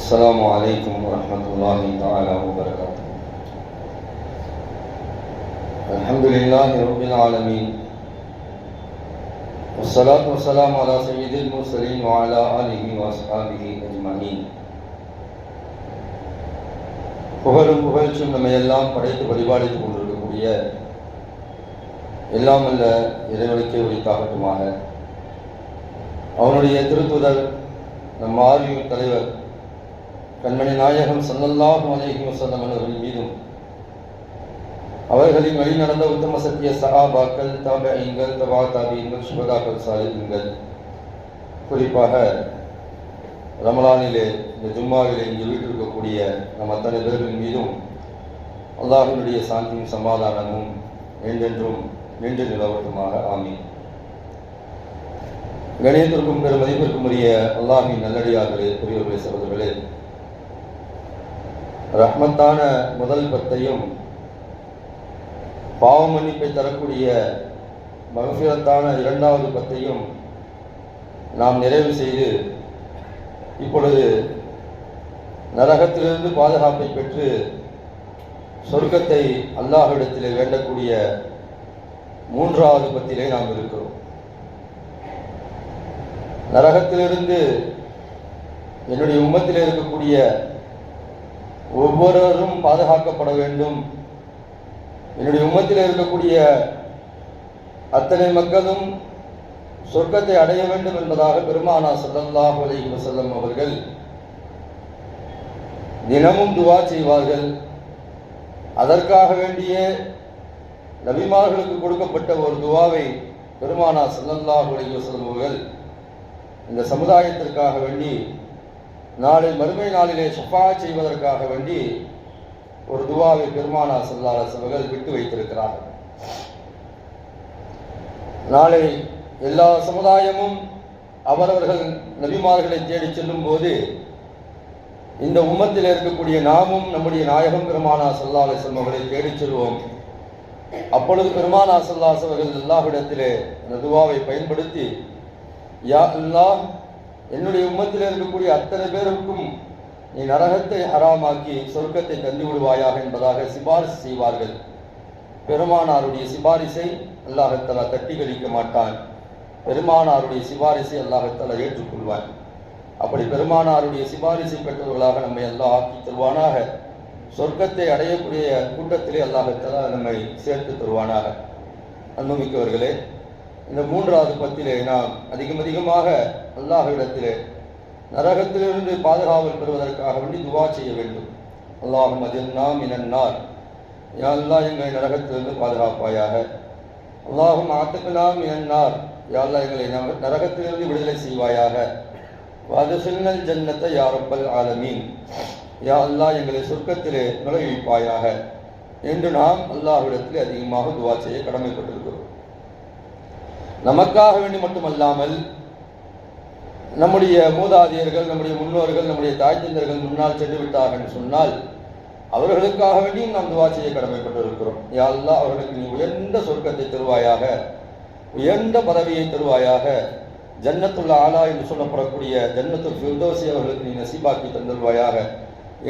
السلام عليكم ورحمة الله تعالى وبركاته. الحمد لله رب العالمين، والصلاة والسلام على سيد المرسلين وعلى آله وأصحابه أجمعين. புகழும் புகழ்ச்சும் நம்மை எல்லாம் படைத்து பரிபாலித்துக் கொண்டிருக்கக்கூடிய எல்லாம் அல்ல இறைவனுக்கே உரித்தாகட்டுமாக. அவனுடைய திருத்துதர் நம் ஆர்மியின் தலைவர் கண்மணி நாயகம் ஸல்லல்லாஹு அலைஹி வஸல்லம் அவர்கள் மீதும் அவர்களின் வழி நடந்த உத்தம சத்திய சஹாபாக்கள், தாபிஈன்கள், தபா தாபிஈன்கள், சுஹதாக்கள், சாலிஹீன்கள், குறிப்பாக ரமலானிலே இந்த ஜும்மாவிலே இங்கு வீட்டிருக்கக்கூடிய நம் அத்தனை பேர்களின் மீதும் அல்லாஹ்வினுடைய சாந்தியும் சமாதானமும் என்றென்றும் நின்று நிலவட்டுமாக. ஆமீன். கணியத்திற்கும் பெரும் மதிப்பிற்கும் உரிய அல்லாஹ்வின் நல்லடியார்களே, பெரியவர்களே, சகோதரர்களே, ரஹ்மத்தான முதல் பத்தையும் பாவ மன்னிப்பை தரக்கூடிய மகஃபிரத்தான இரண்டாவது பத்தையும் நாம் நிறைவு செய்து இப்பொழுது நரகத்திலிருந்து பாதுகாப்பை பெற்று சொர்க்கத்தை அல்லாஹ்விடத்திலே வேண்டக்கூடிய மூன்றாவது பத்திலே நாம் இருக்கிறோம். நரகத்திலிருந்து என்னுடைய உம்மத்திலே இருக்கக்கூடிய ஒவ்வொருவரும் பாதுகாக்கப்பட வேண்டும், என்னுடைய உம்மத்தில் இருக்கக்கூடிய அத்தனை மக்களும் சொர்க்கத்தை அடைய வேண்டும் என்பதாக பெருமானார் ஸல்லல்லாஹு அலைஹி வஸல்லம் அவர்கள் தினமும் துஆ செய்வார்கள். அதற்காக வேண்டிய நபிமார்களுக்கு கொடுக்கப்பட்ட ஒரு துஆவை பெருமானார் ஸல்லல்லாஹு அலைஹி வஸல்லம் அவர்கள் இந்த சமுதாயத்திற்காக வேண்டி நாளை மறுமை நாளிலே ஷஃபாஅத் செய்வதற்காக வேண்டி ஒரு துஆவை பெருமானார் ஸல்லல்லாஹு அலைஹி வஸல்லம் அவர்கள் விட்டு வைத்திருக்கிறார்கள். நாளை எல்லா சமுதாயமும் அவரவர்கள் நபிமார்களை தேடி செல்லும் போது இந்த உம்மத்தில் இருக்கக்கூடிய நாமும் நம்முடைய நாயகம் பெருமானார் ஸல்லல்லாஹு அலைஹி வஸல்லம் அவர்களை தேடிச் செல்வோம். அப்பொழுது பெருமானார் ஸல்லல்லாஹு அலைஹி வஸல்லம் அவர்கள் அல்லாஹ்விடத்திலே இந்த துஆவை பயன்படுத்தி, யா அல்லாஹ், என்னுடைய உம்மத்தில் இருக்கக்கூடிய அத்தனை பேருக்கும் நீ நரகத்தை ஹராமாக்கி சொர்க்கத்தை தந்து விடுவாயாக என்பதாக சிபாரிசு செய்வார்கள். பெருமானாருடைய சிபாரிசை அல்லாஹ் தஆலா தட்டி கழிக்க மாட்டான். பெருமானாருடைய சிபாரிசை அல்லாஹ் தஆலா ஏற்றுக்கொள்வான். அப்படி பெருமானாருடைய சிபாரிசை பெற்றவர்களாக நம்மை அல்லாஹ் ஆக்கி தருவானாக. சொர்க்கத்தை அடையக்கூடிய கூட்டத்திலே அல்லாஹ் தஆலா நம்மை சேர்த்து தருவானாக. அன்புமிக்கவர்களே, இந்த மூன்றாவது பத்திலே நாம் அதிகமாக அல்லாஹ்விடத்திலே நரகத்திலிருந்து பாதுகாவல் பெறுவதற்காக வேண்டி துஆ செய்ய வேண்டும். அல்லாஹும்ம அஜிர்னா மினன் நார், யா அல்லாஹ் எங்களை நரகத்திலிருந்து பாதுகாப்பாயாக. அல்லாஹும்ம ஆத்திக்னா மினன் நார், யா அல்லாஹ் எங்களை நரகத்திலிருந்து விடுதலை செய்வாயாக. வஅத்கில்னல் ஜன்னத யா ரப்பல் ஆலமீன், யா அல்லாஹ் எங்களை சொர்க்கத்திலே நுழைவிப்பாயாக என்று நாம் அல்லாஹ்விடத்திலே அதிகமாக துஆ செய்ய கடமைப்பட்டிருக்கிறோம். நமக்காக வேண்டி மட்டுமல்லாமல் நம்முடைய மூதாதையர்கள், நம்முடைய முன்னோர்கள், நம்முடைய தாய் தந்தர்கள் முன்னால் சென்று விட்டார்கள் என்று சொன்னால் அவர்களுக்காக வேண்டியும் நாம் துஆ செய்ய கடமைப்பட்டிருக்கிறோம். யா அல்லாஹ், அவர்களுக்கு நீ உயர்ந்த சொர்க்கத்தை தருவாயாக, உயர்ந்த பதவியை தருவாயாக, ஜன்னத்துல் ஆலா என்று சொல்லப்படக்கூடிய ஜன்னத்துல் ஃபிர்தௌஸை அவர்களுக்கு நீ நசீபாக்கி தந்தல்வாயாக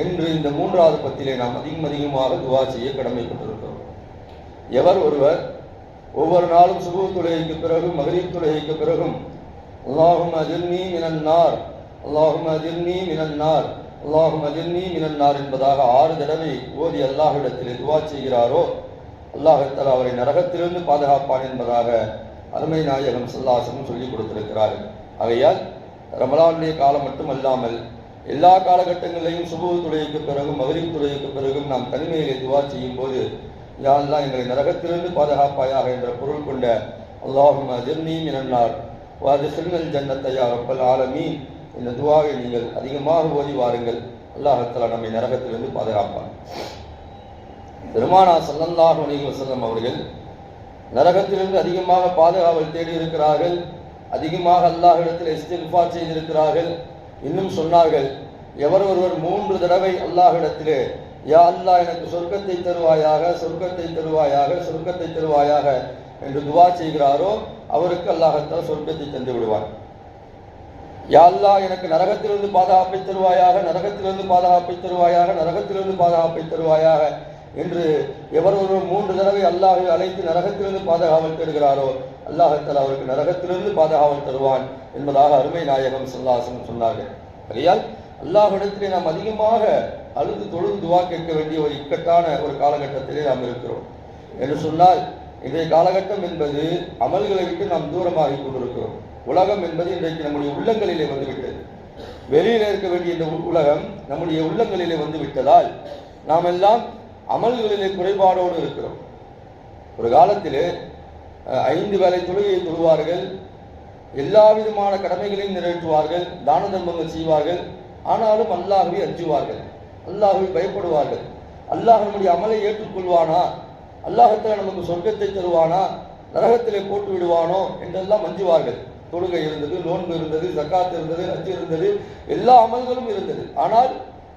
என்று இந்த மூன்றாவது பத்திலே நாம் அதிகமாக துஆ செய்ய கடமைப்பட்டிருக்கிறோம். எவர் ஒருவர் ஒவ்வொரு நாளும் சுபஹ் தொழுகைக்கு பிறகும் மக்ரிப் தொழுகைக்கு பிறகும் அல்லாஹும்ம அஜிர்னி மினன் நார், அல்லாஹும்ம அஜிர்னி மினன் நார், அல்லாஹும்ம அஜிர்னி மினன் நார் என்பதாக 6 தடவை ஓதி அல்லாஹ்விடத்திலே துஆ செய்கிறாரோ அல்லாஹ் தஆலா அவரை நரகத்திலிருந்து பாதுகாப்பான் என்பதாக அருமை நாயகம் ஸல்லல்லாஹு அலைஹி வஸல்லம் சொல்லிக் கொடுத்திருக்கிறார்கள். ஆகையால் ரமலானுடைய காலம் மட்டுமல்லாமல் எல்லா காலகட்டங்களிலையும் சுபஹ் தொழுகைக்கு பிறகும் மக்ரிப் தொழுகைக்கு பிறகும் நாம் தனிமையிலே துஆ செய்யும் போது, யா அல்லாஹ் எங்களை நரகத்திலிருந்து பாதுகாப்பாயாக என்ற பொருள் கொண்ட அல்லாஹும்ம அஜிர்னி மினன் நார் வஅத்கில்னல் ஜன்னத யா ரப்பல் ஆலமீன் இந்த துஆவை நீங்கள் அதிகமாக ஓதி வாருங்கள். அல்லாஹ் தஆலா நம்மை நரகத்திலிருந்து பாதுகாப்பான். பெருமானார் ஸல்லல்லாஹு அலைஹி வஸல்லம் அவர்கள் நரகத்திலிருந்து அதிகமாக பாதுகாவல் தேடி இருக்கிறார்கள். அதிகமாக அல்லாஹ்விடத்தில் இஸ்திக்ஃபார் செய்திருக்கிறார்கள். இன்னும் சொன்னார்கள், எவர் ஒருவர் 3 தடவை அல்லாஹ்விடத்திலே யா அல்லாஹ் எனக்கு சொர்க்கத்தை தருவாயாக, சொர்க்கத்தை தருவாயாக, சொர்க்கத்தை தருவாயாக என்று துஆ செய்கிறாரோ அவருக்கு அல்லாஹ் தஆலா சொர்க்கத்தை தந்து விடுவார். யா அல்லாஹ் எனக்கு நரகத்திலிருந்து பாதுகாப்பை தருவாயாக, நரகத்திலிருந்து பாதுகாப்பை தருவாயாக, நரகத்திலிருந்து பாதுகாப்பை தருவாயாக என்று எவர் ஒருவர் 3 தடவை அல்லாஹை அழைத்து நரகத்திலிருந்து பாதுகாவல் தருகிறாரோ அல்லாஹ் அவருக்கு நரகத்திலிருந்து பாதுகாவல் தருவான் என்பதாக அருமை நாயகம் ஸல்லல்லாஹு அலைஹி வஸல்லம் சொன்னார்கள். சரியால் அல்லாஹ்விடத்திலே நாம் அதிகமாக அழுது தொழுது துவா கேட்க வேண்டிய ஒரு இக்கட்டான ஒரு காலகட்டத்திலே நாம் இருக்கிறோம் என்று சொன்னால், இன்றைய காலகட்டம் என்பது அமல்களை விட்டு நாம் தூரமாகி கொண்டிருக்கிறோம். உலகம் என்பது இன்றைக்கு நம்முடைய உள்ளங்களிலே வந்துவிட்டது. வெளியில இருக்க வேண்டிய இந்த உலகம் நம்முடைய உள்ளங்களிலே வந்து விட்டதால் நாம் எல்லாம் அமல்களிலே குறைபாடோடு இருக்கிறோம். ஒரு காலத்திலே 5 வேளை தொழுகையை தொழுவார்கள், எல்லா விதமான கடமைகளையும் நிறைவேற்றுவார்கள், தான தர்மங்கள் செய்வார்கள். ஆனாலும் அல்லாஹ்வை அஞ்சுவார்கள், அல்லாஹ்வை பயப்படுவார்கள். அல்லாஹ் நம்முடைய அமலை ஏற்றுக்கொள்வானா, அல்லாஹ்தால நமக்கு சொர்க்கத்தை தருவானா, நரகத்திலே போட்டு விடுவானோ என்றெல்லாம் அஞ்சுவார்கள். தொழுகை இருந்தது, நோன்பு இருந்தது, ஜக்காத் இருந்தது, ஹஜ் இருந்தது, எல்லா அமல்களும் இருந்தது. ஆனால்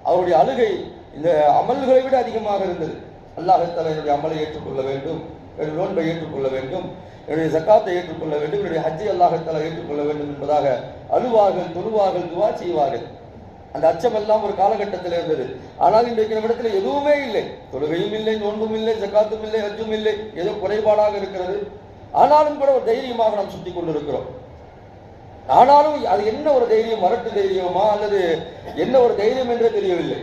அவருடைய அழுகை இந்த அமல்களை விட அதிகமாக இருந்தது. அல்லாஹ்தால என்னுடைய அமலை ஏற்றுக்கொள்ள வேண்டும், என்னுடைய நோன்பை ஏற்றுக்கொள்ள வேண்டும், என்னுடைய ஜக்காத்தை ஏற்றுக்கொள்ள வேண்டும், என்னுடைய ஹஜ்ஜை அல்லாஹ்தால ஏற்றுக்கொள்ள வேண்டும் என்பதாக அழுவார்கள், தொழுவார்கள், துவா செய்வார்கள். அந்த அச்சமெல்லாம் ஒரு காலகட்டத்தில் இருந்தது. ஆனால் இன்றைக்கு நம்மிடத்தில் எதுவுமே இல்லை. தொழுகையும் இல்லை, நோன்பும் இல்லை, ஜக்காத்தும் இல்லை, ஹஜ்ஜும் இல்லை, ஏதோ குறைபாடாக இருக்கிறது. ஆனாலும் கூட ஒரு தைரியமாக நாம் சுத்தி கொண்டிருக்கிறோம். ஆனாலும் அது என்ன ஒரு தைரியம், மரட்டு தைரியமா அல்லது என்ன ஒரு தைரியம் என்றே தெரியவில்லை.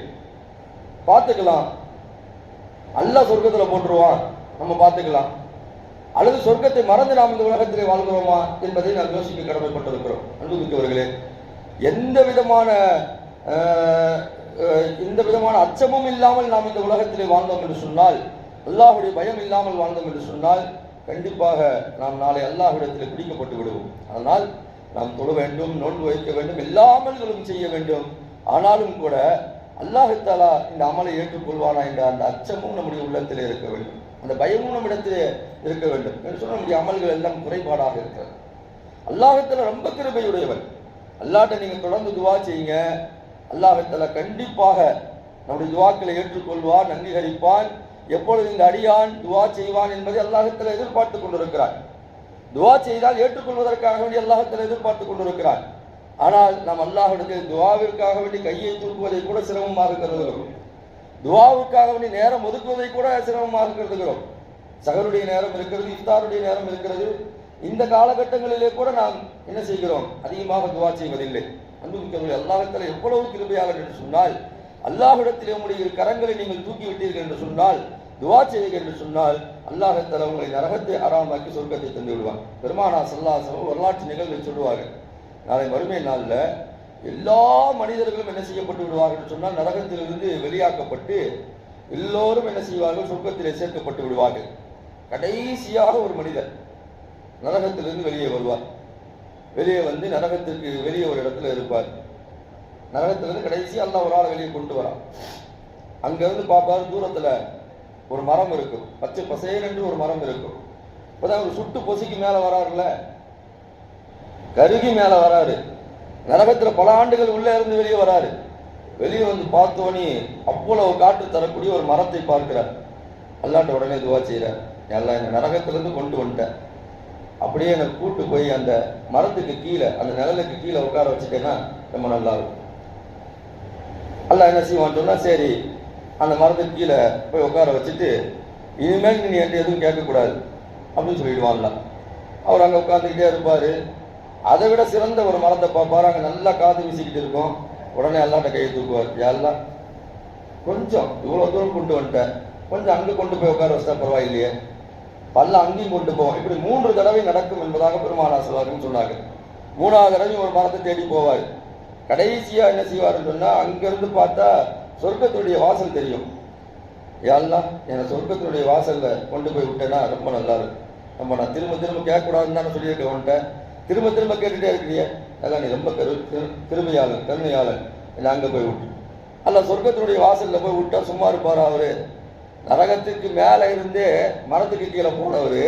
பார்த்துக்கலாம், அல்லாஹ் சொர்க்கத்துல போட்டுருவான், நம்ம பார்த்துக்கலாம். அல்லது சொர்க்கத்தை மறந்து நாம் இந்த உலகத்திலே வாழ்கிறோமா என்பதை நாம் யோசிக்க கடமைப்பட்டிருக்கிறோம். அன்புமிக்கவர்களே, எந்த விதமான அச்சமும் இல்லாமல் நாம் இந்த உலகத்திலே வாழ்ந்தோம் என்று சொன்னால், அல்லாஹ்வுடைய பயம் இல்லாமல் வாழ்ந்தோம் என்று சொன்னால், கண்டிப்பாக நாம் நாளை அல்லாஹ்விடத்தில் பிடிக்கப்பட்டு விடுவோம். அதனால் நாம் தொழ வேண்டும், நோன்பு வைக்க வேண்டும், எல்லா அமல்களும் செய்ய வேண்டும். ஆனாலும் கூட அல்லாஹ் தஆலா இந்த அமலை ஏற்றுக்கொள்வானா என்ற அந்த அச்சமும் நம்முடைய உள்ளத்திலே இருக்க வேண்டும், அந்த பயமும் நம்மிடத்திலே இருக்க வேண்டும் என்று சொன்னால் நம்முடைய அமல்கள் எல்லாம் குறைபாடாக இருக்கிறது. அல்லாஹ் தஆலா ரொம்ப கிருபையுடையவன். அல்லாஹ்ட்ட நீங்கள் தொடர்ந்து துவா செய்யுங்க, அல்லாஹ் தஆலா கண்டிப்பாக நம்முடைய துவாக்களை ஏற்றுக்கொள்வான், அங்கீகரிப்பான். எப்பொழுது இந்த அடியான் துவா செய்வான் என்பதை அல்லாஹ் தஆலா எதிர்பார்த்து கொண்டிருக்கிறான். துவா செய்தால் ஏற்றுக்கொள்வதற்காக வேண்டி அல்லாஹ் தஆலா எதிர்பார்த்து கொண்டிருக்கிறான். ஆனால் நாம் அல்லாஹ்விடத்தில் துவாவிற்காக வேண்டி கையை தூக்குவதை கூட சிரமமாக கருதுகிறோம். துவாவுக்காக வேண்டி நேரம் ஒதுக்குவதை கூட சிரமமாக கருதுகிறோம். சஹருடைய நேரம் இருக்கிறது, இஃப்தாருடைய நேரம் இருக்கிறது. இந்த காலகட்டங்களிலே கூட நாம் என்ன செய்கிறோம், அதிகமாக துவா செய்வதில்லை. அன்புமிக்கவர்களே, அல்லாஹ் தஆலா எவ்வளவு கிருபையாளர் என்று சொன்னால், அல்லாஹ்விடத்தில் உங்களுடைய கரங்களை நீங்கள் தூக்கி விட்டீர்கள் என்று சொன்னால், துவா செய்வீர்கள் என்று சொன்னால், அல்லாஹ் தஆலா உங்களை நரகத்தை ஹராமாக்கி சொர்க்கத்தை தந்து விடுவான். பெருமானார் ஸல்லல்லாஹு அலைஹி வஸல்லம் வரலாற்று நிகழ்வை சொல்லுவார்கள். நாளை மறுமை நாளில் எல்லா மனிதர்களும் என்ன செய்யப்பட்டு விடுவார்கள் என்று சொன்னால், நரகத்திலிருந்து வெளியாக்கப்பட்டு எல்லோரும் என்ன செய்வார்கள், சொர்க்கத்திலே சேர்க்கப்பட்டு விடுவார்கள். கடைசியாக ஒரு மனிதர் நரகத்திலிருந்து வெளியே வருவார். வெளியே வந்து நரகத்திற்கு வெளியே ஒரு இடத்துல இருப்பார். நரகத்திலிருந்து கடைசி அல்லாஹ் ஒரு ஆளை வெளியே கொண்டு வரான். அங்கிருந்து பார்ப்பாரு, தூரத்துல ஒரு மரம் இருக்கும், பச்சை பசேல் என்று ஒரு மரம் இருக்கும். இப்பதான் ஒரு சுட்டு பொசிக்கு மேல வராருல, கருகி மேல வராரு. நரகத்துல பல ஆண்டுகள் உள்ள இருந்து வெளியே வராரு. வெளியே வந்து பார்த்தோனி அவ்வளவு காற்று தரக்கூடிய ஒரு மரத்தை பார்க்கிறார். அல்லாஹ்ட்ட உடனே துவா செய்யறார், எல்லாம் இந்த நரகத்திலிருந்து கொண்டு வந்துட்டேன், அப்படியே எனக்கு கூட்டு போய் அந்த மரத்துக்கு கீழே, அந்த நிழலுக்கு கீழே உட்கார வச்சுட்டேன்னா ரொம்ப நல்லா இருக்கும். அல்லாஹ் என்ன செய்வான்னு சொன்னா, சரி அந்த மரத்துக்கு கீழே போய் உட்கார வச்சுட்டு, இனிமேல் நீ என்கிட்ட எதுவும் கேட்கக்கூடாது அப்படின்னு சொல்லிடுவான்ல. அவர் அங்கே உட்காந்துக்கிட்டே இருப்பார். அதை விட சிறந்த ஒரு மரத்தை பார்ப்பாரு, அங்கே நல்லா காற்று வீசிக்கிட்டு இருக்கும். உடனே அல்லாஹ்ட்ட கையை தூக்குவார், எல்லாம் கொஞ்சம் இவ்வளோ தூரம் கொண்டு வந்துட்டேன், கொஞ்சம் அங்கே கொண்டு போய் உட்கார வச்சா பரவாயில்லையே, பல்ல அங்கேயும் கொண்டு போவோம். இப்படி 3 தடவை நடக்கும் என்பதாக பெருமானார் ஸல்லல்லாஹு அலைஹி வஸல்லம் சொன்னாங்க. 3ஆவது தடவை ஒரு மரத்தை தேடி போவார். கடைசியா என்ன செய்வாருன்னு சொன்னா, அங்கிருந்து பார்த்தா சொர்க்கத்துடைய வாசல் தெரியும். எல்லாம் என்னை சொர்க்கத்தினுடைய வாசல்ல கொண்டு போய் விட்டேன்னா ரொம்ப நல்லா இருக்கும். நான் திரும்ப திரும்ப கேட்கக்கூடாதுன்னு தானே சொல்லியிருக்கேன் உன்ட்ட, திரும்ப திரும்ப கேட்டுட்டே இருக்கிறிய, அதெல்லாம் நீ ரொம்ப கிருபையாளன், கருணையாளன், என்னை அங்கே போய் விட்டு. அல்ல சொர்க்கத்தினுடைய வாசல்ல போய் விட்டா சும்மா இருப்பார் அவரு. நரகத்துக்கு மேலே இருந்தே மரத்துக்கு கீழே போனவர்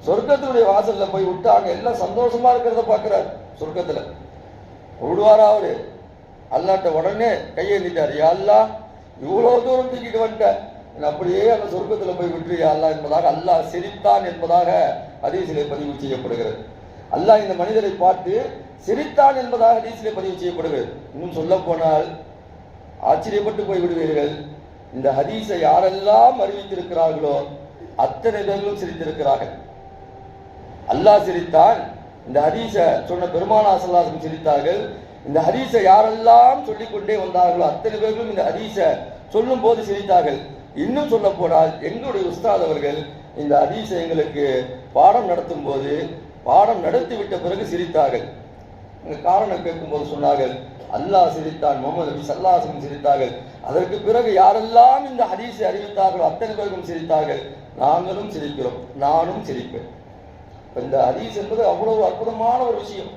சொர்க்கத்தினுடைய வாசல்ல போய் விட்டு அங்கே எல்லாம் சந்தோஷமா இருக்கிறத பார்க்கிறார். சொர்க்கத்துல விடுவாரா அவரு? அல்லாஹ்ட்ட உடனே கையேந்திட்டார், யா அல்லாஹ் இவ்வளவு தூரம் தூக்கிட்டு வந்துட்டேன், அப்படியே அந்த சொர்க்கத்துல போய் விட்டுறியா அல்லாஹ் என்பதாக அல்லாஹ் சிரித்தான் என்பதாக ஹதீஸிலே பதிவு செய்யப்படுகிறது. அல்லாஹ் இந்த மனிதரை பார்த்து சிரித்தான் என்பதாக ஹதீஸிலே பதிவு செய்யப்படுகிறது. இன்னும் சொல்ல போனால் ஆச்சரியப்பட்டு போய்விடுவீர்கள். இந்த ஹதீஸை யாரெல்லாம் அறிவித்திருக்கிறார்களோ அத்தனை பேர்களும் சிரித்திருக்கிறார்கள். அல்லாஹ் சிரித்தான், இந்த ஹதீஸை சொன்ன பெருமானார் ஸல்லல்லாஹு அலைஹி வஸல்லம் சிரித்தார்கள். இந்த ஹதீஸை யாரெல்லாம் சொல்லிக்கொண்டே வந்தார்களோ அத்தனை பேர்களும் இந்த ஹதீஸை சொல்லும் போது சிரித்தார்கள். இன்னும் சொல்ல போனால் எங்களுடைய உஸ்தாத் அவர்கள் இந்த ஹதீஸை எங்களுக்கு பாடம் நடத்தும் போது பாடம் நடத்திவிட்ட பிறகு சிரித்தார்கள். காரணம் கேட்கும்போது சொன்னார்கள், அல்லாஹ் சிரித்தான், முஹம்மது நபி ஸல்லல்லாஹு அலைஹி வஸல்லம் சிரித்தார்கள், அதற்கு பிறகு யாரெல்லாம் இந்த ஹதீஸை அறிவித்தார்களோ அத்தனை பேரும் சிரித்தார்கள், நாங்களும் சிரிக்கிறோம், நானும் சிரிப்பேன். இந்த ஹதீஸ் என்பது அவ்வளவு அற்புதமான ஒரு விஷயம்.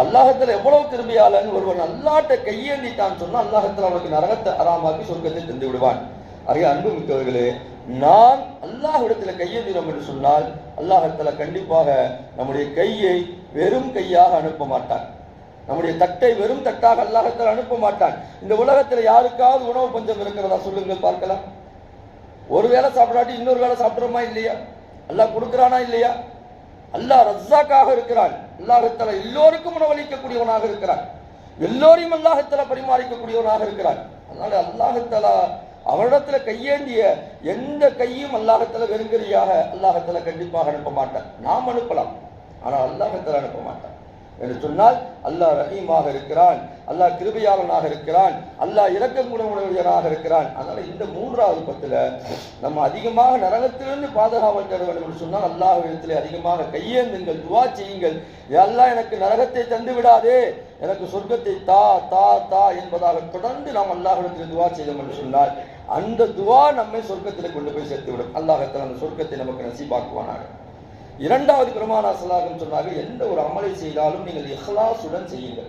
அல்லாஹ்விடத்தில் எவ்வளவு திரும்பியாளன் ஒருவன் அல்லாஹ்ட்ட கையேந்திட்டான் சொன்னா அல்லாஹ்விடத்தில் அவனுக்கு நரகத்தை ஹராமாக்கி சொர்க்கத்தை தந்து விடுவான். ஆகிய அன்பு மிக்கவர்களே, நாம் அல்லாஹ்விடத்தில் கையேந்தினோம் என்று சொன்னால் அல்லாஹ்விடத்தில் கண்டிப்பாக நம்முடைய கையை வெறும் கையாக அனுப்ப மாட்டான், நம்முடைய தட்டை வெறும் தட்டாக அல்லாஹ்விடத்தில் அனுப்ப மாட்டான். இந்த உலகத்தில் யாருக்காவது உணவு பஞ்சம் இருக்கிறதா சொல்லுங்கள் பார்க்கலாம். ஒரு வேளை சாப்பிடாட்டி இன்னொரு வேளை சாப்பிட்றோமா இல்லையா? அல்லாஹ் கொடுக்கிறானா இல்லையா? அல்லாஹ் ரஸாக்காக இருக்கிறான். அல்லாஹ்விடத்தில் எல்லோருக்கும் உணவளிக்கக்கூடியவனாக இருக்கிறான், எல்லோரையும் அல்லாஹ்விடத்தில் பரிமாறிக்கக்கூடியவனாக இருக்கிறான். அதனால அல்லாஹ்விடத்தில் அவரிடத்துல கையேந்திய எந்த கையும் அல்லாஹ்விடத்தில் வெறுங்கரியாக அல்லாஹ்விடத்தில் கண்டிப்பாக அனுப்ப மாட்டான். நாம் அனுப்பலாம், ஆனால் அல்லாஹ்விடத்தில் அனுப்ப மாட்டான் என்று சொன்னால் அல்லாஹ் ரஹீமாக இருக்கிறான், அல்லாஹ் கிருபையாளனாக இருக்கிறான், அல்லாஹ் இரக்கங்குணமுடையவனாக இருக்கிறான். அதனால இந்த மூன்றாவது பத்துல நம்ம அதிகமாக நரகத்திலிருந்து பாதுகாவல் தர வேண்டும் என்று சொன்னால் அல்லாஹ்விடத்திலே அதிகமாக கையேந்துங்கள், துவா செய்யுங்கள். அல்லாஹ் எனக்கு நரகத்தை தந்து விடாதே, எனக்கு சொர்க்கத்தை தா தா தா என்பதாக தொடர்ந்து நாம் அல்லாஹ்விடத்தில் துவா செய்தோம் என்று சொன்னால் அந்த துவா நம்மை சொர்க்கத்தில் கொண்டு போய் சேர்த்துவிடும். அல்லாஹ்விடத்தில் அந்த சொர்க்கத்தை நமக்கு நசீபாக்குவானாக. இரண்டாவது பெருமானார் ஸல்லல்லாஹு அலைஹி வஸல்லம் சொன்னார்கள், எந்த ஒரு அமலை செய்தாலும் நீங்கள் இஹ்லாஸுடன் செய்யுங்கள்.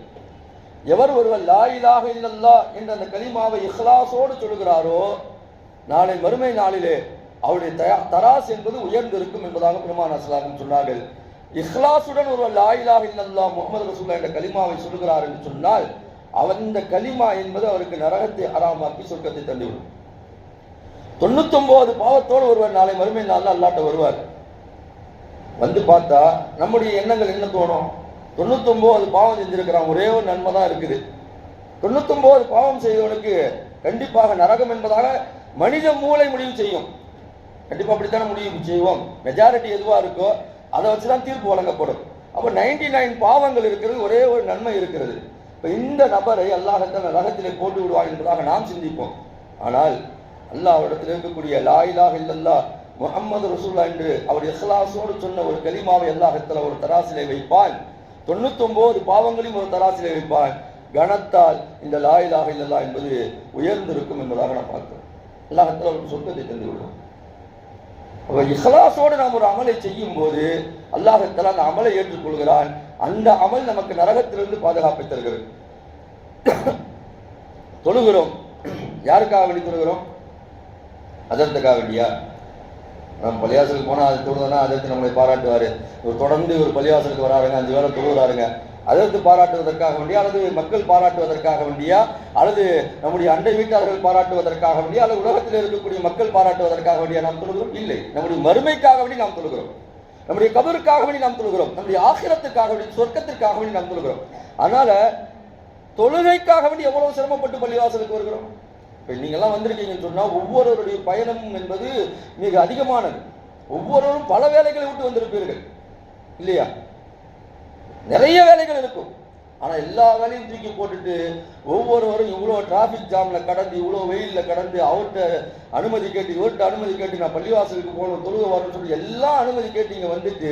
எவர் ஒருவர் லா இலாஹ இல்லல்லாஹ் என்ற அந்த கலிமாவை இஹ்லாஸோடு சொல்கிறாரோ நாளை மறுமை நாளிலே அவருடைய தராஸ் என்பது உயர்ந்திருக்கும் என்பதாக பெருமானார் ஸல்லல்லாஹு அலைஹி வஸல்லம் சொன்னார்கள். இஹ்லாஸுடன் ஒருவர் லா இலாஹ இல்லல்லாஹ் முஹம்மது ரசூலுல்லாஹ் என்ற கலிமாவை சொல்கிறார் என்று சொன்னால் அந்த கலிமா என்பது அவருக்கு நரகத்தை ஹராமாக்கி சொர்க்கத்தை தந்துவிடும். 99 பாவத்தோடு ஒருவர் நாளை மறுமை நாளில் அல்லாஹ்ட்ட வருவார். வந்து பார்த்தா நம்முடைய எண்ணங்கள் என்ன தோணும்? 99 பாவம் செஞ்சிருக்கிறான், ஒரே ஒரு நன்மை தான் இருக்குது. 99 பாவம் செய்தவனுக்கு கண்டிப்பாக நரகம் என்பதாக மனித மூளை முடிவு செய்யும். கண்டிப்பா அப்படித்தானே முடிவு செய்வோம். மெஜாரிட்டி எதுவா இருக்கோ அதை வச்சுதான் தீர்ப்பு வழங்கப்படும். அப்ப 99 பாவங்கள் இருக்கிறது, ஒரே ஒரு நன்மை இருக்கிறது. இப்ப இந்த நபரை அல்லாஹ்விடத்தில் நரகத்திலே போட்டு விடுவான் என்பதாக நாம் சிந்திப்போம். ஆனால் அல்லாஹ்விடத்தில் இருக்கக்கூடிய லா இலாஹ இல்லல்லாஹ் முஹம்மது ரசூலுல்லாஹ் என்று அவர் இஹ்லாஸோடு சொன்ன ஒரு கலிமாவை அல்லாஹ்விடத்தில் ஒரு தராசிலே வைப்பான். 99 பாவங்களையும் ஒரு தராசிலே வைப்பான். கணத்தால் இந்த லா இலாஹ இல்லல்லாஹ் என்பது உயர்ந்திருக்கும் என்பதாக நாம் பார்க்கிறோம். அல்லாஹ்விடத்தில் ஒரு சொர்க்கத்தை தந்து விடுவோம். இஹ்லாஸோடு நாம் ஒரு அமலை செய்யும் போது அல்லாஹ்விடத்தில் அந்த அமலை ஏற்றுக்கொள்கிறான். அந்த அமல் நமக்கு நரகத்திலிருந்து பாதுகாப்பை தருகிறது. தொழுகிறோம், யாருக்காக வேண்டி தொழுகிறோம்? அதற்காக வேண்டியா? நம்ம பள்ளிவாசலுக்கு போனால் அது தொழுதுனா அதற்கு நம்மளை பாராட்டுவார். தொடர்ந்து ஒரு பள்ளிவாசலுக்கு வராருங்க, 5 வேளை தொழுகிறாருங்க, அதற்கு பாராட்டுவதற்காக வேண்டியா, அல்லது மக்கள் பாராட்டுவதற்காக வேண்டியா, அல்லது நம்முடைய அண்டை வீட்டார்கள் பாராட்டுவதற்காக வேண்டியா, அல்லது உலகத்தில் இருக்கக்கூடிய மக்கள் பாராட்டுவதற்காக வேண்டியா நாம் தொழுகிறோம்? இல்லை, நம்முடைய மறுமைக்காக வேண்டி நாம் தொழுகிறோம், நம்முடைய கபருக்காக வேண்டி நாம் தொழுகிறோம், நம்முடைய ஆகிரத்துக்காக வேண்டி சொர்க்கத்திற்காக வேண்டி நாம் தொழுகிறோம். அதனால தொழுகைக்காக வேண்டி எவ்வளவு சிரமப்பட்டு பள்ளிவாசலுக்கு வருகிறோம். இப்போ நீங்கள்லாம் வந்திருக்கீங்கன்னு சொன்னால் ஒவ்வொருவருடைய பயணமும் என்பது மிக அதிகமானது. ஒவ்வொருவரும் பல வேலைகளை விட்டு வந்திருப்பீர்கள் இல்லையா? நிறைய வேலைகள் இருக்கும். ஆனால் எல்லா வேலையும் தூக்கி போட்டுட்டு ஒவ்வொருவரும் இவ்வளோ டிராஃபிக் ஜாமில் கடந்து, இவ்வளோ வெயிலில் கடந்து, அவர்கிட்ட அனுமதி கேட்டு, இவர்கிட்ட அனுமதி கேட்டு, நான் பள்ளிவாசலுக்கு போகணும், தொழுக வரணும்னு சொல்லி எல்லாம் அனுமதி கேட்டு இங்கே வந்துட்டு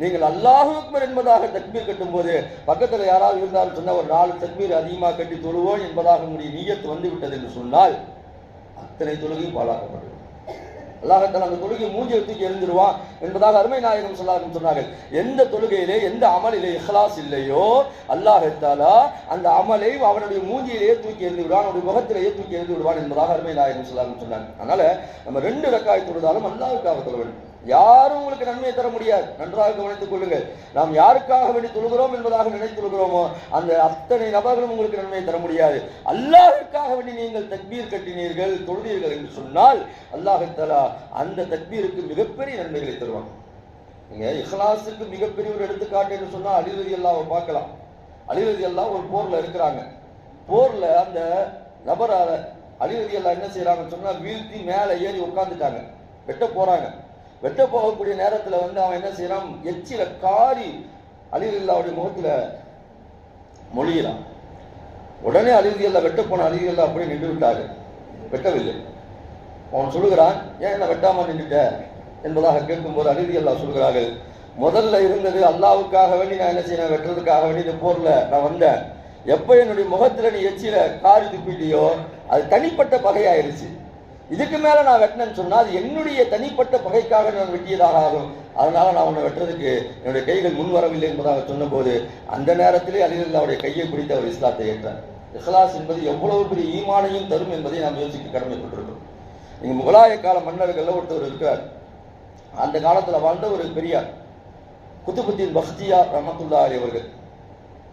நீங்கள் அல்லாஹு அக்பர் என்பதாக தக்பீர் கட்டும் போது பக்கத்தில் யாராவது இருந்தாலும் சொன்னால் ஒரு 4 தக்பீர் அதிகமாக கட்டி தொழுவோம் என்பதாக உங்களுடைய நியத்து வந்து விட்டது என்று சொன்னால் அத்தனை தொழுகையும் பாழாக்கப்படும். அல்லாஹ்விடத்தில் அந்த தொழுகை மூஞ்சியை தூக்கி எறிஞ்சிருவான் என்பதாக அருமை நாயகம் ஸல்லல்லாஹு சொன்னார்கள். எந்த தொழுகையிலே எந்த அமலிலே இஹ்லாஸ் இல்லையோ அல்லாஹ்விடத்தில் அந்த அமலை அவனுடைய மூஞ்சியிலேயே தூக்கி எறிந்து விடுவான், அவனுடைய முகத்திலேயே தூக்கி எறிந்து விடுவான் என்பதாக அருமை நாயகம் ஸல்லல்லாஹு சொன்னாங்க. அதனால நம்ம 2 ரக்காய் தொழுதாலும் அல்லாஹ்வுக்காக தொழ வேண்டும். யாரும் உங்களுக்கு நன்மையை தர முடியாது. நன்றாக கவனித்துக் கொள்ளுங்கள். நாம் யாருக்காக வேண்டி தொழுகிறோம் என்பதாக நினைத்துகிறோமோ அந்த அத்தனை நபர்களும் உங்களுக்கு நன்மையை தர முடியாது. அல்லாஹ்வுக்காக வேண்டி நீங்கள் தக்பீர் கட்டினீர்கள், தொழுதீர்கள் என்று சொன்னால் அல்லாஹ் தஆலா அந்த தக்பீருக்கு மிகப்பெரிய நன்மைகளை தருவான். நீங்க இஹ்லாஸுக்கு மிகப்பெரிய ஒரு எடுத்துக்காட்டு என்று சொன்னா அலி ரலியல்லாஹு பார்க்கலாம். அலி ரலியல்லாஹு ஒரு போர்ல இருக்கிறாங்க. போர்ல அந்த நபர் அலி ரலியல்லாஹு என்ன செய்யறாங்கன்னு சொன்னா வீழ்த்தி மேலே ஏறி உட்காந்துட்டாங்க. வெட்ட போறாங்க. வெட்ட போகக்கூடிய நேரத்துல அவன் என்ன செய்யறான், எச்சில காரி அலி ரலியல்லாஹுடைய முகத்துல மொழியிறான். உடனே அலி ரலியல்லாஹு வெட்ட போன அலி ரலியல்லாஹு அப்படியே நின்று விட்டாரு. வெட்டவில்லை. அவன் சொல்லுகிறான், ஏன் என்ன வெட்டாம நின்றுட்ட என்பதாக கேட்கும்போது அலி ரலியல்லாஹு சொல்கிறார்கள், முதல்ல இருந்தது அல்லாஹ்வுக்காக வேண்டி நான் என்ன செய்யணும், வெட்டுறதுக்காக வேண்டி இந்த போர்ல நான் வந்தேன். எப்ப என்னுடைய முகத்துல நீ எச்சில காரி துப்பிட்டியோ அது தனிப்பட்ட பகையாயிருச்சு. இதுக்கு மேல நான் வெட்டினேன்னு சொன்னா அது என்னுடைய தனிப்பட்ட பகைக்காக நான் வெட்டியதாக ஆகும். அதனால நான் உன்னை வெட்டுறதுக்கு என்னுடைய கைகள் முன் வரவில்லை என்பதாக சொன்னபோது அந்த நேரத்திலே அலி ரலியல்லாஹுடைய கையை பிடித்து அவர் இஸ்லாத்தை ஏற்றார். இஹ்லாஸ் என்பது எவ்வளவு பெரிய ஈமானையும் தரும் என்பதை நாம் யோசிக்க கடமைப்பட்டிருக்கிறோம். நீங்க முகலாய கால மன்னர்கள்ல ஒருத்தர் இருக்கிறார். அந்த காலத்துல வாழ்ந்த ஒரு பெரியார் குத்துபுத்தீன் பக்தியார் ரஹ்மத்துல்லாஹி அலைஹி அவர்கள்.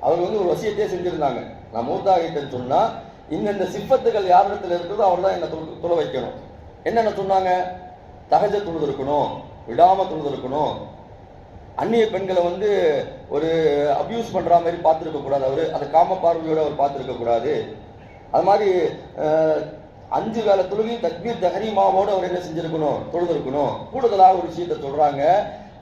அவர் ஒரு வசியத்தையே செஞ்சிருந்தாங்க, நான் மூத்தாகிட்டேன்னு சொன்னா இந்த சிப்பத்துகள் யாரிடத்துல இருக்கிறதோ அவர் தான் என்ன தொழ வைக்கணும். என்னென்ன சொன்னாங்க, தஹஜ்ஜத் தொழுது இருக்கணும், விடாம தொழுது இருக்கணும், அந்நிய பெண்களை ஒரு அபியூஸ் பண்ற மாதிரி பார்த்துருக்க கூடாது, அவரு அதை காம பார்வையோட அவர் பார்த்துருக்க கூடாது. அது மாதிரி 5 வேளை தொழுகையும் தக்பீர் தஹரீமாவோடு அவர் என்ன செஞ்சிருக்கணும், தொழுதிருக்கணும். கூடுதலாக ஒரு விஷயத்தை சொல்றாங்க,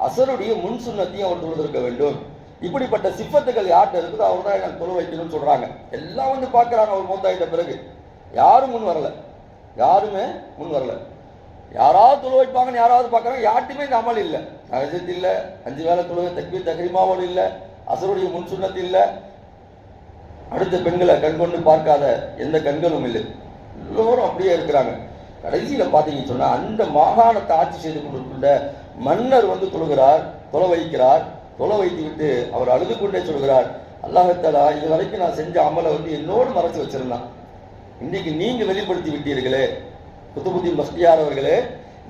அசருடைய முன் சுன்னத்தையும் அவர் தொழுதிருக்க வேண்டும். இப்படிப்பட்ட சிப்பத்துகள் யார்கிட்ட இருக்குதோ அவர் தான் எனக்கு தொழு வைக்கணும்னு சொல்றாங்க. எல்லாம் பார்க்கறாங்க. அவர் மூத்தாயிட்ட பிறகு யாரும் முன் வரல, யாருமே முன் வரல. யாராவது தொழு வைப்பாங்கன்னு யாராவது பார்க்கறாங்க, யார்ட்டுமே இந்த அமல் இல்லை. தஹஜ்ஜத் இல்லை, 5 வேளை தொழுகை தக்பீர் தஹரீமாவோடு இல்லை, அசருடைய முன் சுன்னத்து இல்லை, அடுத்த பெண்களை கண் கொண்டு பார்க்காத எந்த கண்களும் இல்லை. எல்லோரும் அப்படியே இருக்கிறாங்க. கடைசியில பாத்தீங்கன்னு சொன்னா அந்த மாகாணத்தை ஆட்சி செய்து கொண்டிருக்கின்ற மன்னர் தொழுகிறார், தொலை வைக்கிறார். தொலை வைத்து விட்டு அவர் அழுது கொண்டே சொல்கிறார், அல்லாஹ் தஆலா இது வரைக்கும் நான் செஞ்ச அமலை என்னோடு மறைச்சு வச்சிருந்தான், இன்னைக்கு நீங்க வெளிப்படுத்தி விட்டீர்களே குத்துபுத்தீன் பக்தியார் அவர்களே,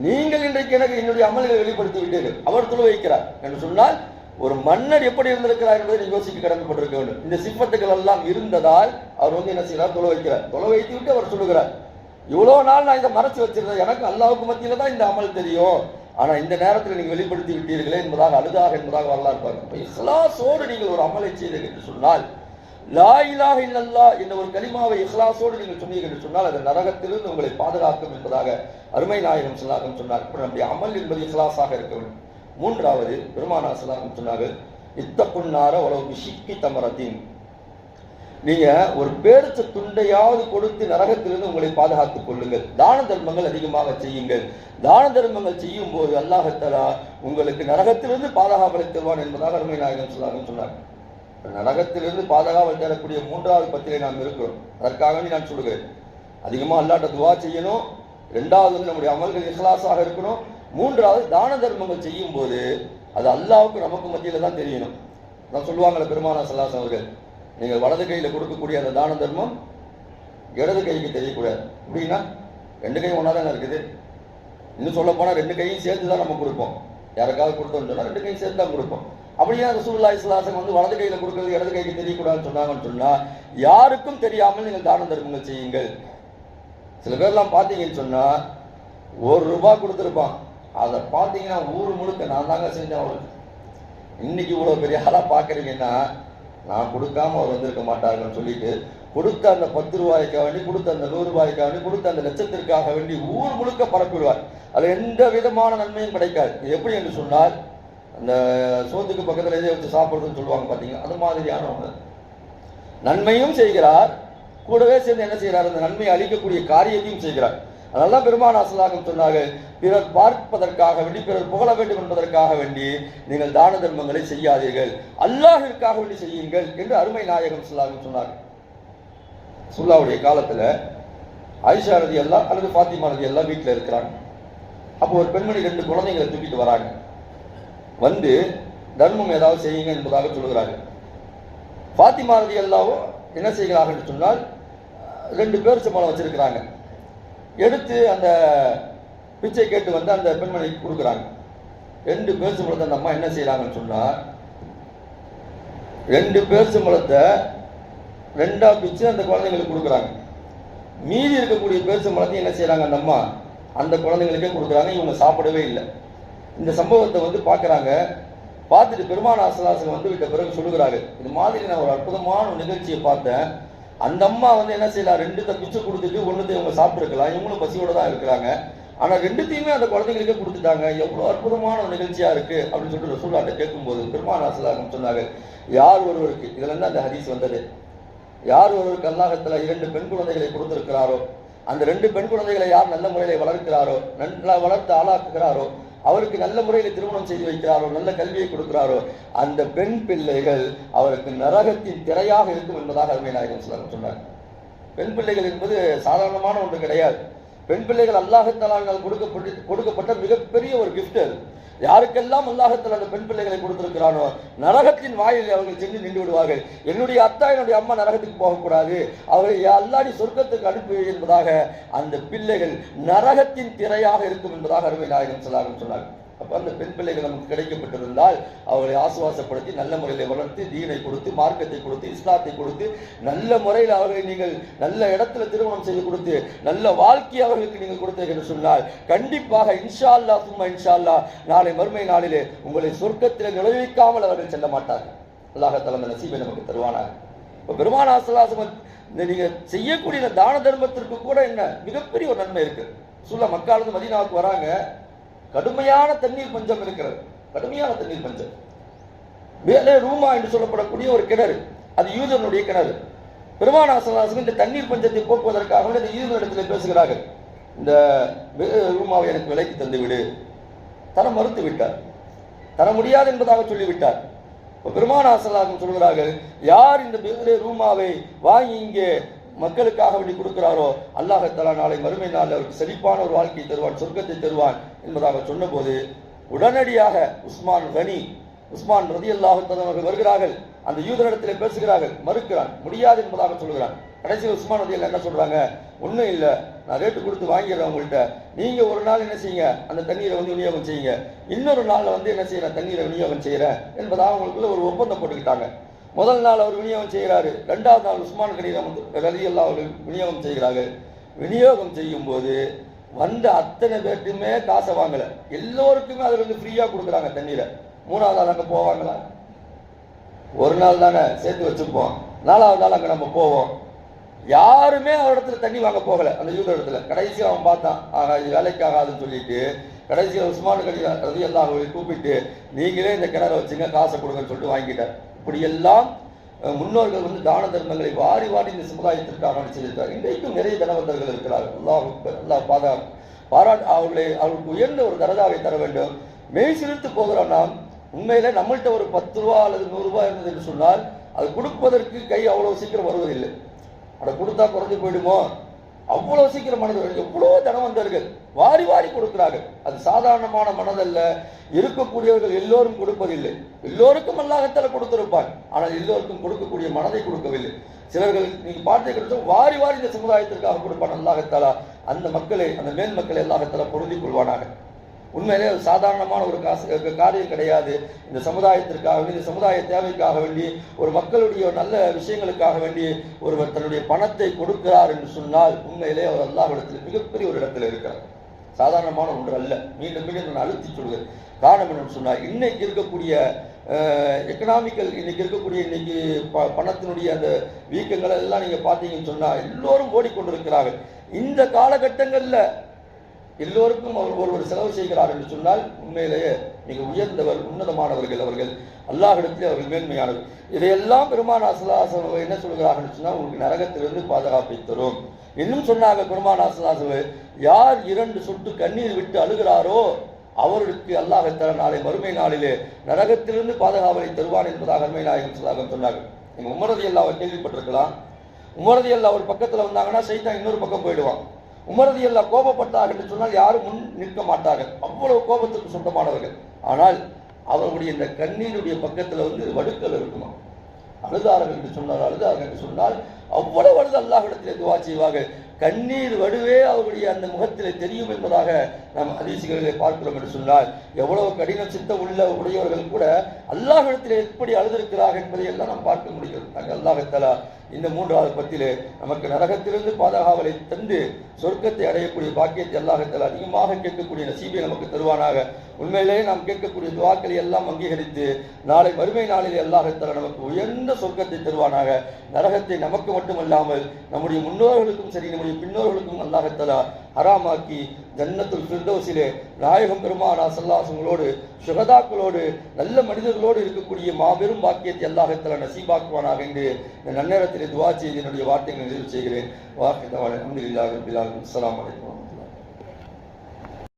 நீங்கள் இன்றைக்கு எனக்கு என்னுடைய அமல்களை வெளிப்படுத்தி விட்டீர்கள். அவர் தொலை வைக்கிறார் என்று சொன்னால் ஒரு மன்னர் எப்படி இருந்திருக்கிறார் என்பதை நீங்க யோசிக்க கடமைப்பட்டிருக்க வேண்டும். இந்த சிப்பத்துகள் எல்லாம் இருந்ததால் அவர் என்ன செய்யறார், தொலை வைக்கிறார். தொலை வைத்து விட்டு அவர் சொல்லுகிறார், இவ்வளவு நாள் நான் இதை மறைச்சு வச்சிருந்தேன், எனக்கு அல்லாஹ்வுக்கு மத்தியில தான் இந்த அமல் தெரியும், ஆனா இந்த நேரத்தில் நீங்க வெளிப்படுத்தி விட்டீர்களே என்பதாக அழுதாக என்பதாக வரலாறு பாருங்க. இஹ்லாஸோடு நீங்கள் ஒரு அமலை செய்தீர்கள் என்று சொன்னால், லா இலாஹ இல்லல்லாஹ் என்ற ஒரு கலிமாவை இஹ்லாஸோடு நீங்கள் சொன்னீர்கள் என்று சொன்னால் அது நரகத்திலிருந்து உங்களை பாதுகாக்கும் என்பதாக அருமை நாயகம் ஸல்லல்லாஹு அலைஹி சொன்னார். நம்முடைய அமல் என்பது இஹ்லாஸாக இருக்க வேண்டும். மூன்றாவது பெருமானார் ஸல்லல்லாஹு அலைஹி சொன்னார்கள், இத்தகுன்னார உலவு பிஷிக்கி தமரத்தின், நீங்க ஒரு பேரிச்ச துண்டையாவது கொடுத்து நரகத்திலிருந்து உங்களை பாதுகாத்துக் கொள்ளுங்கள். தான தர்மங்கள் அதிகமாக செய்யுங்கள். தான தர்மங்கள் செய்யும் போது அல்லாஹ் தஆலா உங்களுக்கு நரகத்திலிருந்து பாதுகாவலை தருவான் என்பதாக அருமை நாயகம் ஸல்லல்லாஹு அலைஹி சொன்னார். நரகத்திலிருந்து பாதுகாவல் தரக்கூடிய 3வது பத்திலே நாம் இருக்கிறோம். அதற்காக நான் சொல்லுகிறேன், அதிகமா அல்லாஹ்ட்ட துஆ செய்யணும். 2வது நம்முடைய அமல்கள் இஹ்லாஸாக இருக்கணும். 3வது தான தர்மங்கள் செய்யும் போது அது அல்லாஹ்வுக்கு நமக்கு மத்தியில தான் தெரியணும். நான் சொல்லுவாங்களே பெருமானார் ஸல்லல்லாஹு அலைஹி அவர்கள், நீங்கள் வலது கையில கொடுக்கக்கூடிய அந்த தான தர்மம் இடது கைக்கு தெரியக்கூடாது. அப்படின்னா 2 கையும் ஒன்னா தானே இருக்குது. இன்னும் சொல்ல போனா 2 கையும் சேர்த்து தான் நம்ம கொடுப்போம். யாருக்காவது கொடுத்தோம்னு சொன்னா 2 கையும் சேர்த்து தான் கொடுப்போம். அப்படியே ரசூலுல்லாஹி ஸல்லல்லாஹு அலைஹி வஸல்லம் வலது கையில கொடுக்கிறது இடது கைக்கு தெரியக்கூடாதுன்னு சொன்னாங்கன்னு சொன்னா, யாருக்கும் தெரியாமல் நீங்கள் தான தர்மங்கள் செய்யுங்கள். சில பேர்லாம் பார்த்தீங்கன்னு சொன்னா ₹1 கொடுத்துருப்பான், அதை பார்த்தீங்கன்னா ஊர் முழுக்க நான் தாங்க செஞ்சேன் அவருக்கு. இன்னைக்கு இவ்வளவு பெரிய ஆளா பாக்குறீங்கன்னா நான் கொடுக்காம அவர் வந்திருக்க மாட்டாருன்னு சொல்லிட்டு கொடுத்த அந்த 10 ரூபாய்க்காக வேண்டி, கொடுத்த அந்த 100 ரூபாய்க்காக வேண்டி, கொடுத்த அந்த லட்சத்திற்காக வேண்டி ஊர் முழுக்க பரப்பிடுவார். அது எந்த விதமான நன்மையும் கிடைக்காது. இது எப்படி என்று சொன்னால், அந்த சோத்துக்கு பக்கத்துல எதை வச்சு சாப்பிடுறதுன்னு சொல்லுவாங்க பாத்தீங்கன்னா, அது மாதிரியான நன்மையும் செய்கிறார், கூடவே சேர்ந்து என்ன செய்கிறார், அந்த நன்மையை அளிக்கக்கூடிய காரியத்தையும் செய்கிறார். அதனால பெருமானார் ஸல்லல்லாஹு அலைஹி சொன்னார்கள், பிறர் பார்ப்பதற்காக வேண்டி, பிறர் புகழ வேண்டும் என்பதற்காக வேண்டி நீங்கள் தான தர்மங்களை செய்யாதீர்கள், அல்லாஹ்விற்காக வேண்டி செய்யுங்கள் என்று அருமை நாயகம் ஸல்லல்லாஹு அலைஹி சொன்னார்கள். சுல்லாவுடைய காலத்துல ஆயிஷா ரலியல்லாஹு அல்லது ஃபாத்திமா ரலியல்லாஹு வீட்டில் இருக்கிறாங்க. அப்போ ஒரு பெண்மணி 2 குழந்தைங்களை தூக்கிட்டு வராங்க. வந்து தர்மம் ஏதாவது செய்யுங்க என்பதாக சொல்கிறார்கள். ஃபாத்திமா ரலியல்லாஹு என்ன செய்கிறார்கள் என்று சொன்னால், 2 பேரிச்சம்பழம் வச்சிருக்கிறாங்க. எடுத்து அந்த பிச்சை கேட்டு வந்து அந்த பெண்மணிக்கு கொடுக்குறாங்க. 2 பேரிச்சம்பழத்தை அந்த அம்மா என்ன செய்யறாங்கன்னு சொன்னா, 2 பேரிச்சம்பழத்தை 2ஆ பிச்சு அந்த குழந்தைங்களுக்கு கொடுக்குறாங்க. மீதி இருக்கக்கூடிய பேரிச்சம்பழத்தையும் என்ன செய்யறாங்க அந்த அம்மா அந்த குழந்தைங்களுக்கே கொடுக்குறாங்க. இவங்க சாப்பிடவே இல்லை. இந்த சம்பவத்தை வந்து பார்க்குறாங்க. பார்த்துட்டு பெருமானார் ஸல்லல்லாஹு அலைஹி வஸல்லம் விட்ட பிறகு சொல்லுகிறாரு, இது மாதிரி நான் ஒரு அற்புதமான ஒரு நிகழ்ச்சியை பார்த்தேன். அந்த அம்மா வந்து என்ன செய்யலாம், 2 பிச்சை கொடுத்துட்டு 1 இவங்க சாப்பிட்டுருக்கலாம், இவங்களும் பசியோட தான் இருக்கிறாங்க. ஆனால் 2த்தையுமே அந்த குழந்தைங்களுக்கே கொடுத்துட்டாங்க. எவ்வளோ அற்புதமான ஒரு நிகழ்ச்சியா இருக்கு அப்படின்னு சொல்லிட்டு ரசூலுல்லாஹ்ட்ட கேட்கும்போது பெருமானார் ஸல்லல்லாஹு அலைஹி வஸல்லம் சொன்னாங்க, யார் ஒருவருக்கு, இதுல இருந்து அந்த ஹதீஸ் வந்தது, யார் ஒருவருக்கு அல்லாஹ் தஆலா 2 பெண் குழந்தைகளை கொடுத்திருக்கிறாரோ, அந்த 2 பெண் குழந்தைகளை யார் நல்ல முறையில் வளர்க்கிறாரோ, நல்லா வளர்த்து ஆளாக்குகிறாரோ, அவருக்கு நல்ல முறையில் திருமணம் செய்து வைக்கிறாரோ, நல்ல கல்வியை கொடுக்கிறாரோ, அந்த பெண் பிள்ளைகள் அவருக்கு நரகத்தின் திரையாக இருக்கும் என்பதாக அருமை நாயகம் ஸல்லல்லாஹு அலைஹி வஸல்லம் சொன்னார். பெண் பிள்ளைகள் என்பது சாதாரணமான ஒன்று கிடையாது. பெண் பிள்ளைகள் அல்லாஹ் தஆலாவால் கொடுக்கப்பட்ட மிகப்பெரிய ஒரு கிஃப்ட். அது யாருக்கெல்லாம் அல்லாஹ் தஆலா அந்த பெண் பிள்ளைகளை கொடுத்திருக்கிறானோ, நரகத்தின் வாயில் அவர்கள் சென்று நின்று விடுவார்கள். என்னுடைய அத்தா என்னுடைய அம்மா நரகத்துக்கு போகக்கூடாது, அவரை அல்லாஹ் சொர்க்கத்துக்கு அனுப்பி என்பதாக அந்த பிள்ளைகள் நரகத்தின் திரையாக இருக்கும் என்பதாக அருமை நாயகம் ஸல்லல்லாஹு அலைஹி வஸல்லம் சொன்னார். அப்போ அந்த பெண் பிள்ளைகள் நமக்கு கிடைக்கப்பட்டிருந்தால் அவர்களை ஆசுவாசப்படுத்தி நல்ல முறையில் வளர்த்து தீனை கொடுத்து மார்க்கத்தை கொடுத்து இஸ்லாத்தை கொடுத்து நல்ல முறையில் அவர்களை நீங்கள் நல்ல இடத்துல திருமணம் செய்து கொடுத்து நல்ல வாழ்க்கை அவர்களுக்கு நீங்கள் கொடுத்தீர்கள் என்று சொன்னால் கண்டிப்பாக இன்ஷா அல்லாஹ் சும்மா இன்ஷா அல்லாஹ் நாளை மறுமை நாளிலே உங்களை சொர்க்கத்தில் நுழைவிக்காமல் அவர்கள் செல்ல மாட்டார்கள். அல்லாஹ் தஆலா அந்த நசீபை நமக்கு தருவானாக. இப்போ பெருமானார் ஸல்லல்லாஹு அலைஹி வஸல்லம் இந்த நீங்க செய்யக்கூடிய தான தர்மத்திற்கு கூட என்ன மிகப்பெரிய ஒரு நன்மை இருக்கு. ரசூலுல்லாஹ் மக்காவிலிருந்து மதீனாவுக்கு வராங்க, கடுமையான தண்ணீர் பஞ்சம் இருக்கிறது, கடுமையான தண்ணீர் பஞ்சம். மேலே ரூமா என்று சொல்லப்படக்கூடிய ஒரு கிணறு, அது யூதனுடைய கிணறு. பெருமானார் ஸல்லல்லாஹு அலைஹி வஸல்லம் இந்த தண்ணீர் பஞ்சத்தை போக்குவதற்காக இந்த யூதனிடத்தில் பேசுகிறார்கள், இந்த ரூமாவை எனக்கு விலைக்கு தந்து விடு. தர மறுத்து விட்டார், தர முடியாது என்பதாக சொல்லிவிட்டார். பெருமானார் ஸல்லல்லாஹு அலைஹி வஸல்லம் சொல்கிறார்கள், யார் இந்த ரூமாவை வாங்கி இங்கே மக்களுக்காக வேண்டி கொடுக்கிறாரோ அல்லாஹ் தஆலா நாளை மறுமை நாள் அவருக்கு செழிப்பான ஒரு வாழ்க்கையை தருவான், சொர்க்கத்தை தருவான் என்பதாக சொன்னபோது உடனடியாக உஸ்மான் ரலியல்லாஹு தஆலா அவர்கள் வருகிறார்கள். அந்த யூதனிடத்தில் பேசுகிறார்கள், மறுக்கிறான், முடியாது என்பதாக சொல்கிறான். கடைசியில் உஸ்மான் ரலியல்லாஹு என்ன சொல்றாங்க, ஒன்றும் இல்லை, நான் ரேட்டு கொடுத்து வாங்கிடுறேன் உங்கள்கிட்ட, நீங்க ஒரு நாள் என்ன செய்யுங்க, அந்த தண்ணீரை வந்து விநியோகம் செய்யுங்க, இன்னொரு நாள் வந்து என்ன செய்யறேன், தண்ணீரை விநியோகம் செய்யறேன் என்பதாக அவங்களுக்குள்ள ஒரு ஒப்பந்தம் போட்டுக்கிட்டாங்க. முதல் நாள் அவர் விநியோகம் செய்கிறாரு, 2வது நாள் உஸ்மான் ரலியல்லாஹு அவர்கள் விநியோகம் செய்கிறார்கள். விநியோகம் செய்யும் போது வந்த அத்தனை பேருக்குமே காசை வாங்கல, எல்லோருக்குமே அதுல இருந்து ஃப்ரீயா கொடுக்குறாங்க தண்ணீரை. 3வது நாள் அங்க போவாங்களா, ஒரு நாள் தானே சேர்த்து வச்சுப்போம், 4வது நாள் அங்க நம்ம போவோம். யாருமே அவரிடத்துல தண்ணி வாங்க போகல அந்த யூத இடத்துல. கடைசியில் அவன் பார்த்தான், இது வேலைக்கு ஆகாதுன்னு சொல்லிட்டு கடைசியில் உஸ்மான் ரலியல்லாஹு அவர்களை கூப்பிட்டு நீங்களே இந்த கிணறை வச்சுங்க, காசை கொடுங்கன்னு சொல்லிட்டு வாங்கிட்டார். இப்படியெல்லாம் முன்னோர்கள் வந்து தான தர்மங்களை வாரி வாரி இந்த சமுதாயத்திற்காக செய்திருக்கிறார். இன்றைக்கும் நிறைய தனவந்தர்கள் இருக்கிறார்கள். அல்லாஹ் அவர்களுக்கு உயர்ந்த ஒரு தரஜாவை தர வேண்டும். மெய் சிரித்து போகிறோம் நாம். உண்மையில நம்மள்கிட்ட ஒரு 10 ரூபா அல்லது 100 ரூபாய் இருந்தது என்று சொன்னால் அது கொடுப்பதற்கு கை அவ்வளவு சீக்கிரம் வருவதில்லை. அதை கொடுத்தா குறைஞ்சு போயிடுமோ, அவ்வளவு சீக்கிரம் மனிதர்கள் எவ்வளவோ தனவந்தர்கள் வாரி வாரி கொடுக்கிறார்கள். அது சாதாரணமான மனதல்ல. இருக்கக்கூடியவர்கள் எல்லோரும் கொடுப்பதில்லை, எல்லோருக்கும் அல்லாஹ் தஆலா கொடுத்திருப்பான், ஆனால் எல்லோருக்கும் கொடுக்கக்கூடிய மனதை கொடுக்கவில்லை. சிலர்கள் நீங்க பார்த்து கொடுத்து வாரி வாரி இந்த சமுதாயத்திற்காக கொடுப்பான் அல்லாஹ் தஆலா. அந்த மக்களை, அந்த மேல் மக்களை அல்லாஹ் தஆலா பொருந்திக் கொள்வானாக. உண்மையிலே அது சாதாரணமான ஒரு காரியம் கிடையாது. இந்த சமுதாயத்திற்காக வேண்டி, இந்த சமுதாய தேவைக்காக வேண்டி, ஒரு மக்களுடைய நல்ல விஷயங்களுக்காக வேண்டி ஒருவர் தன்னுடைய பணத்தை கொடுக்கிறார் என்று சொன்னால் உண்மையிலே அவர் அல்லாஹ்விடத்தில் மிகப்பெரிய ஒரு இடத்துல இருக்கிறார். சாதாரணமான ஒன்று அல்ல. மீண்டும் மீண்டும் நான் அழுத்தி சொல்கிறேன். காரணம் என்னன்னு சொன்னால் இன்னைக்கு இருக்கக்கூடிய எக்கனாமிக்கல், இன்னைக்கு இருக்கக்கூடிய இன்னைக்கு பணத்தினுடைய அந்த வீக்கங்களை எல்லாம் நீங்க பார்த்தீங்கன்னு சொன்னால் எல்லோரும் ஓடிக்கொண்டிருக்கிறார்கள். இந்த காலகட்டங்களில் எல்லோருக்கும் ஒருவர் செலவு செய்கிறார் என்று சொன்னால் உண்மையிலேயே மிக உயர்ந்தவர், உன்னதமானவர்கள் அவர்கள், அல்லாஹ்விடத்தில் அவர்கள் மேன்மையானவர். இதையெல்லாம் பெருமானார் ஸல்லல்லாஹு அலைஹி வஸல்லம் என்ன சொல்கிறார்கள் சொன்னால் உங்களுக்கு நரகத்திலிருந்து பாதுகாப்பை தரும். இன்னும் சொன்னாங்க பெருமானார் ஸல்லல்லாஹு அலைஹி வஸல்லம், யார் 2 சொட்டு கண்ணீர் விட்டு அழுகிறாரோ அவருக்கு அல்லாஹ் தஆலா நாளை மறுமை நாளிலே நரகத்திலிருந்து பாதுகாவலை தருவான் என்பதாக அருமை நாயகம் ஸல்லல்லாஹு அலைஹி வஸல்லம் சொன்னார்கள். நீங்க உமர் ரலியல்லாஹு அன்ஹு கேள்விப்பட்டிருக்கலாம். உமர் ரலியல்லாஹு ஒரு பக்கத்தில் வந்தாங்கன்னா சைத்தான் இன்னொரு பக்கம் போயிடுவான். உமர் ரலியல்லாஹு கோபப்பட்டார்கள் என்று சொன்னால் யாரும் முன் நிற்க மாட்டார்கள், அவ்வளவு கோபத்துக்கு சொந்தமானவர்கள். ஆனால் அவர்களுடைய இந்த கண்ணீருடைய பக்கத்தில் வந்து வடுக்கள் இருக்குமா, அழுதார்கள் என்று சொன்னால் அவ்வளவு அழுது அல்லாஹ்விடத்திலே துஆ செய்வார்கள். கண்ணீர் வடுவே அவருடைய அந்த முகத்திலே தெரியும் என்பதாக நாம் ஹதீஸ்களிலே பார்க்கிறோம் என்று சொன்னால் எவ்வளவு கடின சித்தம் உள்ள உடையவர்கள் கூட அல்லாஹ்விடத்திலே எப்படி அழுதிருக்கிறார்கள் என்பதை எல்லாம் நாம் பார்க்க முடிகிறது. அல்லாஹ் தஆலா இந்த 3வது பத்திலே நமக்கு நரகத்திலிருந்து பாதுகாவலை தந்து சொர்க்கத்தை அடையக்கூடிய பாக்கியத்தை அல்லாஹ் அதிகமாக கேட்கக்கூடிய நசீபை நமக்கு தருவானாக. உண்மையிலேயே நாம் கேட்கக்கூடிய துவாக்களை எல்லாம் அங்கீகரித்து நாளை மறுமை நாளில் அல்லாஹ் நமக்கு உயர்ந்த சொர்க்கத்தை தருவானாக. நரகத்தை நமக்கு மட்டுமல்லாமல் நம்முடைய முன்னோர்களுக்கும் சரி நம்முடைய பின்னோர்களுக்கும் அல்லாஹ் ஹராமாக்கி ஜன்னத்துல் ஃபிர்தௌஸிலே நாயகம் பெருமானா ஸல்லல்லாஹு சுகதாக்களோடு நல்ல மனிதர்களோடு இருக்கக்கூடிய மாபெரும் பாக்கியத்தை அல்லாஹ் நசீபாக்குவானாக என்று இந்த நன்னேரத்திலே துவா செய்து என்னுடைய வார்த்தைகளை நிறைவு செய்கிறேன். வாஹித அல்ஹம்துலில்லாஹி ரப்பில் ஆலமீன். அஸ்ஸலாமு அலைக்கும்.